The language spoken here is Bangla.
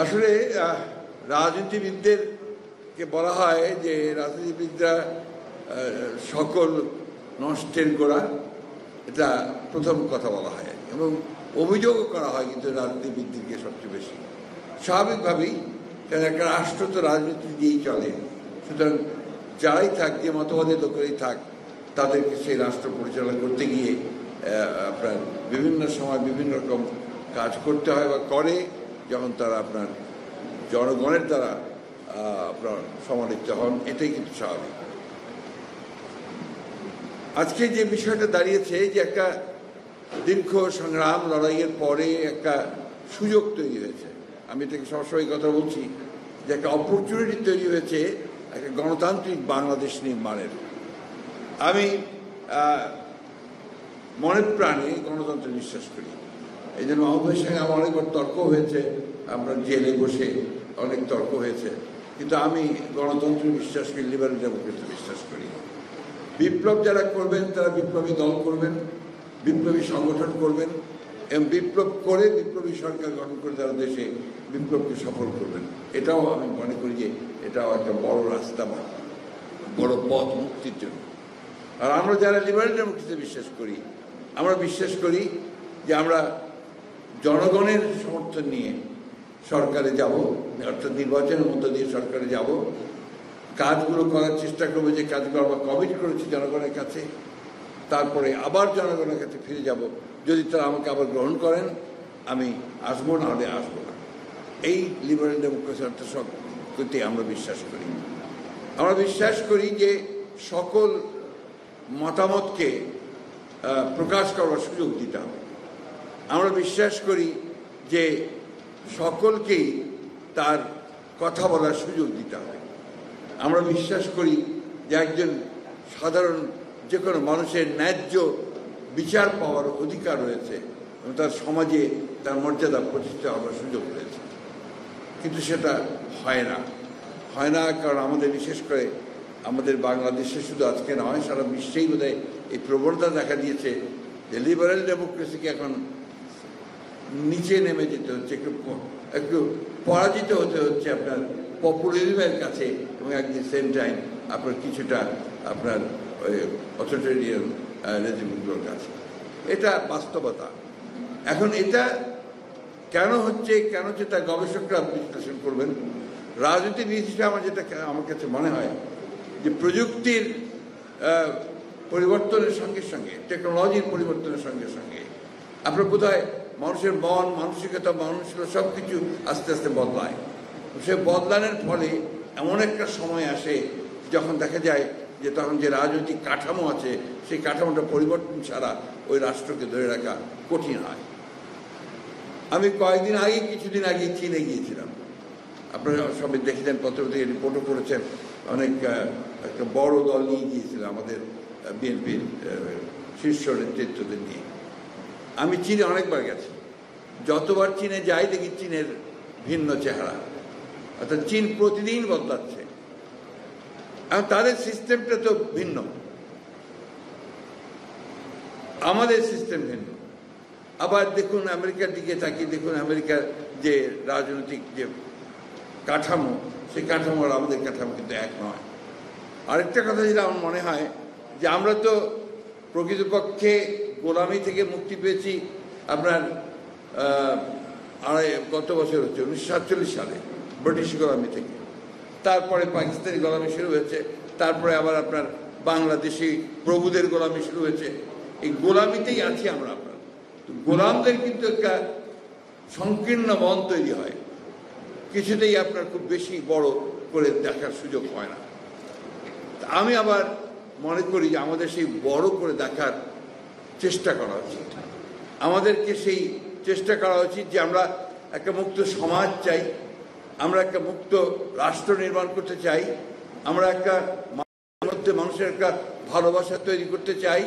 আসলে রাজনীতিবিদদেরকে বলা হয় যে রাজনীতিবিদরা সকল নষ্টের গোড়া, এটা প্রথম কথা বলা হয় এবং অভিযোগও করা হয় কিন্তু রাজনীতিবিদদেরকে সবচেয়ে বেশি। স্বাভাবিকভাবেই, কারণ একটা রাষ্ট্র তো রাজনীতি দিয়েই চলে, সুতরাং যারাই থাক, যে মতবাদের লোকেরাই থাক, তাদেরকে সেই রাষ্ট্র পরিচালনা করতে গিয়ে আপনার বিভিন্ন সময় বিভিন্ন রকম কাজ করতে হয় বা করে, যখন তারা আপনার জনগণের দ্বারা আপনার সমালোচিত হন। এটাই কিন্তু স্বাভাবিক। আজকে যে বিষয়টা দাঁড়িয়েছে যে একটা দীর্ঘ সংগ্রাম লড়াইয়ের পরে একটা সুযোগ তৈরি হয়েছে, আমি এটাকে সবসময় কথা বলছি যে একটা অপরচুনিটি তৈরি হয়েছে একটা গণতান্ত্রিক বাংলাদেশ নির্মাণের। আমি মনের প্রাণে গণতন্ত্রে বিশ্বাস করি। এই জন্য মাহবুবের সঙ্গে আমার অনেকবার তর্ক হয়েছে, আপনার জেলে বসে অনেক তর্ক হয়েছে, কিন্তু আমি গণতন্ত্রে বিশ্বাস করি, লিবারেল ডেমোক্রেসিতে বিশ্বাস করি। বিপ্লব যারা করবেন তারা বিপ্লবী দল করবেন, বিপ্লবী সংগঠন করবেন এবং বিপ্লব করে বিপ্লবী সরকার গঠন করে তারা দেশে বিপ্লবকে সফল করবেন। এটাও আমি মনে করি যে এটাও একটা বড় রাস্তা বা বড় পথ মুক্তির জন্য। আর আমরা যারা লিবারেল ডেমোক্রেসিতে বিশ্বাস করি, আমরা বিশ্বাস করি যে আমরা জনগণের সমর্থন নিয়ে সরকারে যাব, অর্থাৎ নির্বাচনের মধ্য দিয়ে সরকারে যাব, কাজগুলো করার চেষ্টা করবো যে কাজগুলো আমরা কমিট করেছি জনগণের কাছে, তারপরে আবার জনগণের কাছে ফিরে যাব। যদি তারা আমাকে আবার গ্রহণ করেন আমি আসবো, না হলে আসবো না। এই লিবারেল ডেমোক্রেসি অর্থে আমরা বিশ্বাস করি। আমরা বিশ্বাস করি যে সকল মতামতকে প্রকাশ করার সুযোগ দিতে হবে। আমরা বিশ্বাস করি যে সকলকেই তার কথা বলার সুযোগ দিতে হবে। আমরা বিশ্বাস করি যে একজন সাধারণ যে কোনো মানুষের ন্যায্য বিচার পাওয়ার অধিকার রয়েছে এবং তার সমাজে তার মর্যাদা প্রতিষ্ঠা হওয়ার সুযোগ রয়েছে। কিন্তু সেটা হয় না, কারণ আমাদের বিশেষ করে আমাদের বাংলাদেশে শুধু আজকে নয়, সারা বিশ্বেই বোধহয় এই প্রবণতা দেখা দিয়েছে যে লিবারেল ডেমোক্রেসিকে এখন নিচে নেমে যেতে হচ্ছে, একটু পরাজিত হতে হচ্ছে আপনার পপুলারিজমের কাছে এবং অ্যাট দি সেম টাইম আপনার কিছুটা আপনার ওই অথরিটেরিয়ান রেজিমগুলোর কাছে। এটা বাস্তবতা। এখন এটা কেন হচ্ছে তার গবেষকরা বিশ্লেষণ করবেন। রাজনীতিবিদ হিসেবে আমার কাছে মনে হয় যে প্রযুক্তির পরিবর্তনের সঙ্গে সঙ্গে, টেকনোলজির পরিবর্তনের সঙ্গে সঙ্গে আপনার বোধহয় মানুষের মন মানসিকতা মানুষগুলো সব কিছু আস্তে আস্তে বদলায়। সে বদলানোর ফলে এমন একটা সময় আসে যখন দেখা যায় যে তখন যে রাজনৈতিক কাঠামো আছে সেই কাঠামোটা পরিবর্তন ছাড়া ওই রাষ্ট্রকে ধরে রাখা কঠিন হয়। আমি কিছুদিন আগে চীনে গিয়েছিলাম। আপনারা সবাই দেখেছেন, পত্রপত্রিকা রিপোর্টও করেছেন, অনেক একটা বড় দল নিয়ে গিয়েছিলাম আমাদের বিএনপির শীর্ষ নেতৃত্বদের নিয়ে। আমি চীনে অনেকবার গেছি, যতবার চীনে যাই দেখি চীনের ভিন্ন চেহারা, অর্থাৎ চীন প্রতিদিন বদলাচ্ছে। এবং তাদের সিস্টেমটা তো ভিন্ন, আমাদের সিস্টেম ভিন্ন। আবার দেখুন আমেরিকার দিকে তাকিয়ে দেখুন, আমেরিকার যে রাজনৈতিক যে কাঠামো, সেই কাঠামোর আমাদের কাঠামো কিন্তু এক নয়। আরেকটা কথা যেটা আমার মনে হয় যে আমরা তো প্রকৃতপক্ষে গোলামি থেকে মুক্তি পেয়েছি আপনার গত বছর হচ্ছে 1947 সালে ব্রিটিশ গোলামি থেকে। তারপরে পাকিস্তানি গোলামি শুরু হয়েছে, তারপরে আবার আপনার বাংলাদেশি প্রভুদের গোলামি শুরু হয়েছে। এই গোলামিতেই আছি আমরা। আপনার গোলামদের কিন্তু একটা সংকীর্ণ মন তৈরি হয়, কিছুতেই আপনার খুব বেশি বড় করে দেখার সুযোগ হয় না। আমি আবার মনে করি যে আমাদের সেই বড় করে দেখার চেষ্টা করা উচিত। আমাদেরকে সেই চেষ্টা করা উচিত যে আমরা একটা মুক্ত সমাজ চাই, আমরা একটা মুক্ত রাষ্ট্র নির্মাণ করতে চাই, আমরা একটা মধ্যে মানুষের একটা ভালোবাসা তৈরি করতে চাই,